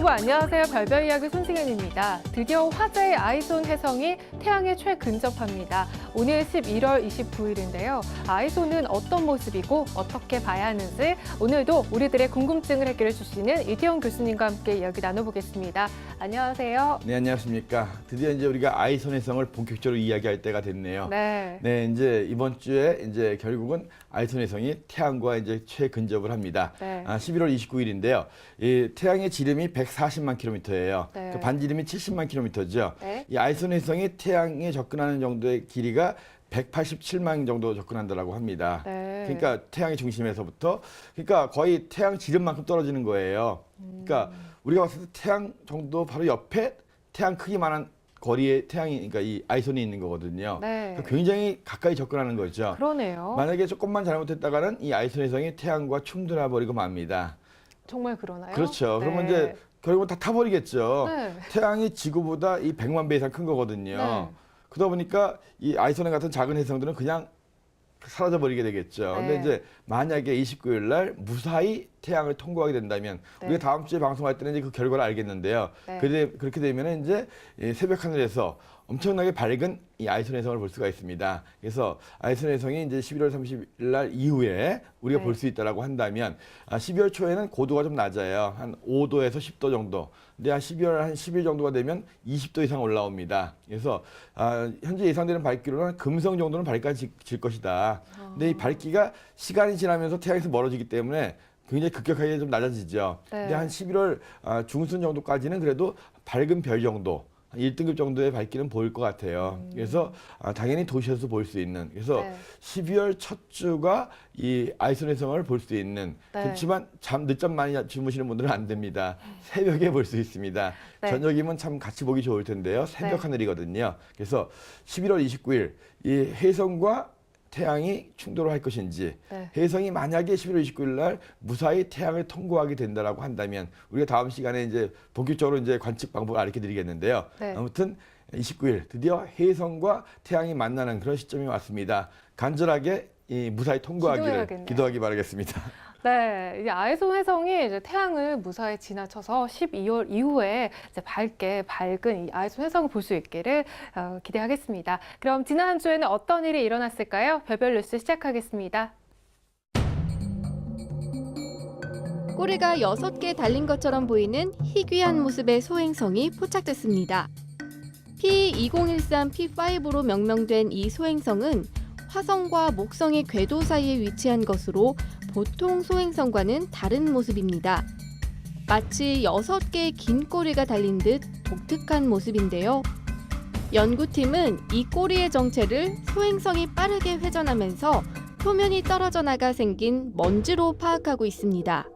여러분 안녕하세요. 별별 이야기 손승현입니다. 드디어 화제의 아이손 혜성이 태양에 최근접합니다. 오늘 11월 29일인데요. 아이손은 어떤 모습이고 어떻게 봐야 하는지 오늘도 우리들의 궁금증을 해결해 주시는 이태용 교수님과 함께 이야기 나눠보겠습니다. 안녕하세요. 네, 안녕하십니까. 드디어 이제 우리가 아이손 혜성을 본격적으로 이야기할 때가 됐네요. 네. 이제 이번 주에 이제 결국은 아이손 혜성이 태양과 이제 최근접을 합니다. 네. 11월 29일인데요. 이 태양의 지름이 140만 킬로미터예요. 네. 그 반지름이 70만 킬로미터죠. 네. 이 아이손 혜성이 태양에 접근하는 정도의 길이가 187만 정도 접근한다고 합니다. 네. 그러니까 태양의 중심에서부터 그러니까 거의 태양 지름만큼 떨어지는 거예요. 그러니까 우리가 봤을 때 태양 정도 바로 옆에 태양 크기만한 거리에 태양이 그러니까 이 아이손이 있는 거거든요. 네. 그러니까 굉장히 가까이 접근하는 거죠. 그러네요. 만약에 조금만 잘못했다가는 이 아이손 혜성이 태양과 충돌해 버리고 맙니다. 정말 그러나요? 그렇죠. 네. 그러면 이제 결국은 다 타버리겠죠. 네. 태양이 지구보다 이 100만 배 이상 큰 거거든요. 네. 그러다 보니까 이 아이손 같은 작은 혜성들은 그냥 사라져 버리게 되겠죠. 네. 근데 이제 만약에 29일 날 무사히 태양을 통과하게 된다면 네. 우리가 다음 주에 방송할 때는 이제 그 결과를 알겠는데요. 네. 그렇게 되면은 이제 이 새벽 하늘에서 엄청나게 밝은 이 아이손 혜성을 볼 수가 있습니다. 그래서 아이손 혜성이 이제 11월 30일 날 이후에 우리가 네. 볼 수 있다라고 한다면 12월 초에는 고도가 좀 낮아요. 한 5도에서 10도 정도. 근데 한 12월 한 10일 정도가 되면 20도 이상 올라옵니다. 그래서 현재 예상되는 밝기로는 금성 정도는 밝아질 것이다. 근데 이 밝기가 시간이 지나면서 태양에서 멀어지기 때문에 굉장히 급격하게 좀 낮아지죠. 네. 근데 한 11월 중순 정도까지는 그래도 밝은 별 정도, 1등급 정도의 밝기는 보일 것 같아요. 그래서 당연히 도시에서 볼 수 있는. 그래서 네. 12월 첫 주가 이 아이손 혜성을 볼 수 있는. 네. 그렇지만 늦잠 많이 주무시는 분들은 안 됩니다. 새벽에 볼 수 있습니다. 네. 저녁이면 참 같이 보기 좋을 텐데요. 새벽 네. 하늘이거든요. 그래서 11월 29일 이 혜성과 태양이 충돌을 할 것인지 네. 혜성이 만약에 11월 29일 날 무사히 태양을 통과하게 된다라고 한다면 우리가 다음 시간에 이제 본격적으로 이제 관측 방법을 알려 드리겠는데요. 네. 아무튼 29일 드디어 혜성과 태양이 만나는 그런 시점이 왔습니다. 간절하게 이 무사히 통과하기를 기도해야겠네요. 기도하기 바라겠습니다. 네, 이제 아이손 혜성이 이제 태양을 무사히 지나쳐서 12월 이후에 이제 밝은 이 아이손 혜성을 볼 수 있기를 기대하겠습니다. 그럼 지난 한 주에는 어떤 일이 일어났을까요? 별별 뉴스 시작하겠습니다. 꼬리가 6개 달린 것처럼 보이는 희귀한 모습의 소행성이 포착됐습니다. P2013 P5로 명명된 이 소행성은 화성과 목성의 궤도 사이에 위치한 것으로 보통 소행성과는 다른 모습입니다. 마치 6개의 긴 꼬리가 달린 듯 독특한 모습인데요. 연구팀은 이 꼬리의 정체를 소행성이 빠르게 회전하면서 표면이 떨어져 나가 생긴 먼지로 파악하고 있습니다.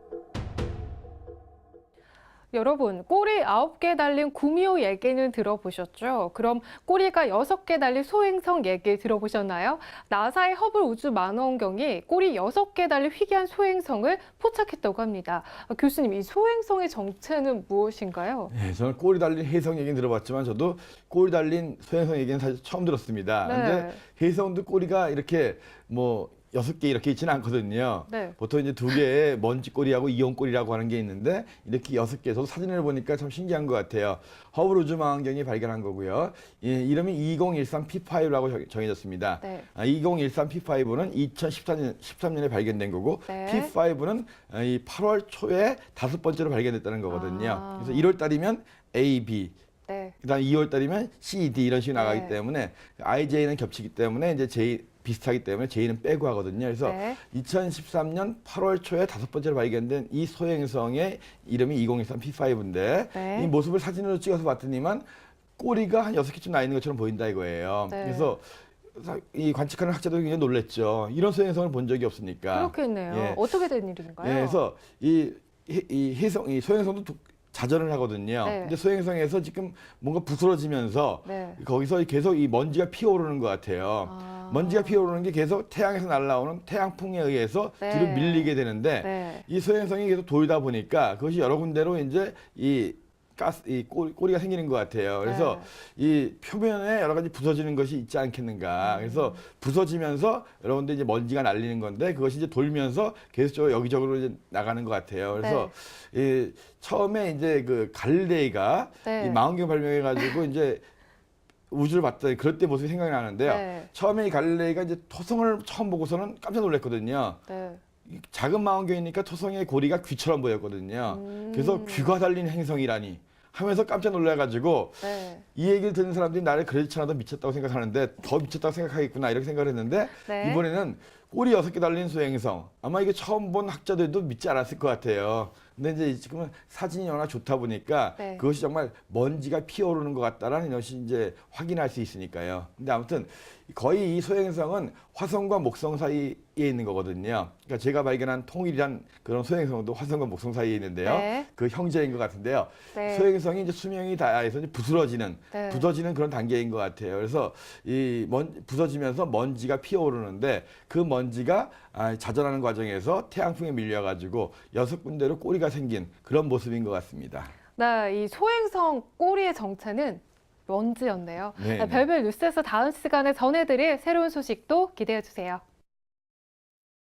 여러분, 꼬리 9개 달린 구미호 얘기는 들어보셨죠? 그럼 꼬리가 6개 달린 소행성 얘기 들어보셨나요? 나사의 허블 우주 만원경이 꼬리 6개 달린 희귀한 소행성을 포착했다고 합니다. 교수님, 이 소행성의 정체는 무엇인가요? 네, 저는 꼬리 달린 혜성 얘기는 들어봤지만 저도 꼬리 달린 소행성 얘기는 사실 처음 들었습니다. 네. 근데 혜성도 꼬리가 이렇게 뭐 6개 이렇게 있지는 않거든요. 네. 보통 이제 2개의 먼지꼬리하고 이온꼬리라고 하는 게 있는데 이렇게 6개. 저도 사진을 보니까 참 신기한 것 같아요. 허블 우주망원경이 발견한 거고요. 이름이 2013 P5라고 정해졌습니다. 네. 2013 P5는 2013년에 발견된 거고 네. P5는 이 8월 초에 5번째로 발견됐다는 거거든요. 그래서 1월 달이면 A, B, 네. 그다음 2월 달이면 C, D 이런 식으로 나가기 네. 때문에 IJ는 겹치기 때문에 이제 J 비슷하기 때문에 J는 빼고 하거든요. 그래서 네. 2013년 8월 초에 5번째로 발견된 이 소행성의 이름이 2013 P5인데 네. 이 모습을 사진으로 찍어서 봤더니만 꼬리가 한 6개쯤 나 있는 것처럼 보인다 이거예요. 네. 그래서 이 관측하는 학자도 굉장히 놀랬죠. 이런 소행성을 본 적이 없으니까. 그렇겠네요. 예. 어떻게 된 일인가요? 예, 그래서 이 소행성도 자전을 하거든요. 네. 근데 소행성에서 지금 뭔가 부스러지면서 네. 거기서 계속 이 먼지가 피어오르는 것 같아요. 아. 먼지가 피어오르는 게 계속 태양에서 날아오는 태양풍에 의해서 네. 뒤로 밀리게 되는데 네. 이 소행성이 계속 돌다 보니까 그것이 여러 군데로 이제 이 이 꼬리가 생기는 것 같아요. 그래서 이 표면에 여러 가지 부서지는 것이 있지 않겠는가. 그래서 부서지면서 여러분들 이제 먼지가 날리는 건데 그것이 이제 돌면서 계속적으로 여기저기로 이제 나가는 것 같아요. 그래서 이 처음에 이제 그 갈릴레이가 이 망원경 발명해가지고 이제 우주를 봤더니 그럴 때 모습이 생각이 나는데요. 처음에 이 갈릴레이가 이제 토성을 처음 보고서는 깜짝 놀랐거든요. 작은 망원경이니까 토성의 고리가 귀처럼 보였거든요. 그래서 귀가 달린 행성이라니 하면서 깜짝 놀라가지고 이 얘기를 듣는 사람들이 나를 그렇지 않아도 미쳤다고 생각하는데 더 미쳤다고 생각하겠구나 이렇게 생각을 했는데 이번에는 꼬리 6개 달린 소행성. 아마 이게 처음 본 학자들도 믿지 않았을 것 같아요. 근데 이제 지금은 사진이 워낙 좋다 보니까 그것이 정말 먼지가 피어오르는 것 같다라는 것이 이제 확인할 수 있으니까요. 근데 아무튼 거의 이 소행성은 화성과 목성 사이에 있는 거거든요. 그러니까 제가 발견한 통일이란 그런 소행성도 화성과 목성 사이에 있는데요. 그 형제인 것 같은데요. 소행성이 이제 수명이 다해서 이제 부스러지는 그런 단계인 것 같아요. 그래서 이 부서지면서 먼지가 피어오르는데 그 먼지가 자전하는 과정에서 태양풍에 밀려가지고 6군데로 꼬리가 생긴 그런 모습인 것 같습니다. 네, 이 소행성 꼬리의 정체는 먼지였네요. 별별 뉴스에서 다음 시간에 전해드릴 새로운 소식도 기대해 주세요.